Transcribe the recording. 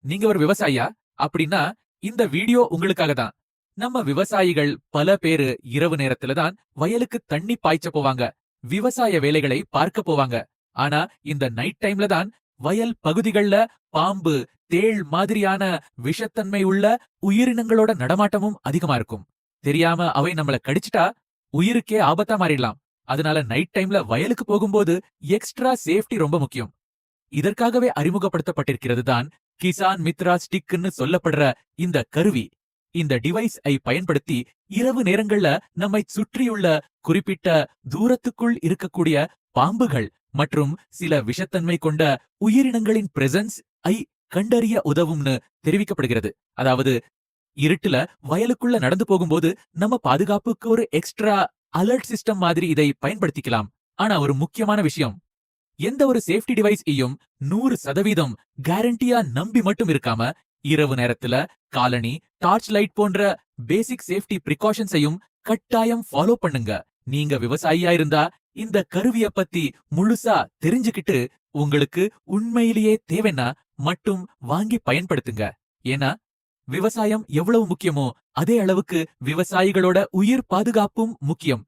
நீங்க ஒரு விவசாயியா? அப்படின்னா இந்த வீடியோ உங்களுக்காக தான். நம்ம விவசாயிகள் பல பேரு இரவு நேரத்துல தான் வயலுக்கு தண்ணி பாய்ச்ச போவாங்க. விவசாய வேலைகளை பார்க்க போவாங்க. ஆனா இந்த நைட் டைம்ல தான் வயல் பகுதிகள்ல பாம்பு, தேள் மாதிரியான விஷத்தன்மை உள்ள உயிரினங்களோட நடமாட்டமும் அதிகமா இருக்கும். தெரியாம அவை நம்மள கடிச்சிட்டா உயிருக்கே ஆபத்தா மாறிடலாம். அதனால நைட் டைம்ல வயலுக்கு போகும்போது எக்ஸ்ட்ரா சேஃப்டி ரொம்ப முக்கியம். இதற்காகவே அறிமுகப்படுத்தப்பட்டிருக்கிறது தான் கிசான் மித்ரா ஸ்டிக்னு சொல்லப்படுற இந்த கருவி. இந்த டிவைஸ் ஐ பயன்படுத்தி இரவு நேரங்கள்ல நம்மை சுற்றியுள்ள குறிப்பிட்ட தூரத்துக்குள் இருக்கக்கூடிய பாம்புகள் மற்றும் சில விஷத்தன்மை கொண்ட உயிரினங்களின் பிரசன்ஸ் ஐ கண்டறிய உதவும்னு தெரிவிக்கப்படுகிறது. அதாவது இருட்டுல வயலுக்குள்ள நடந்து போகும்போது நம்ம பாதுகாப்புக்கு ஒரு எக்ஸ்ட்ரா அலர்ட் சிஸ்டம் மாதிரி இதை பயன்படுத்திக்கலாம். ஆனா ஒரு முக்கியமான விஷயம், எந்த ஒரு சேஃப்டி டிவைஸ்-ஐயும் 100% கேரண்டியா நம்பி மட்டும் இருக்காம, இரவு நேரத்துல காலணி, டார்ச் லைட் போன்ற பேசிக் சேஃப்டி பிரிகாஷன்ஸையும் கட்டாயம் ஃபாலோ பண்ணுங்க. நீங்க விவசாயியா இருந்தா இந்த கருவிய பத்தி முழுசா தெரிஞ்சுக்கிட்டு உங்களுக்கு உண்மையிலேயே தேவைன்னா மட்டும் வாங்கி பயன்படுத்துங்க. ஏன்னா விவசாயம் எவ்வளவு முக்கியமோ அதே அளவுக்கு விவசாயிகளோட உயிர் பாதுகாப்பும் முக்கியம்.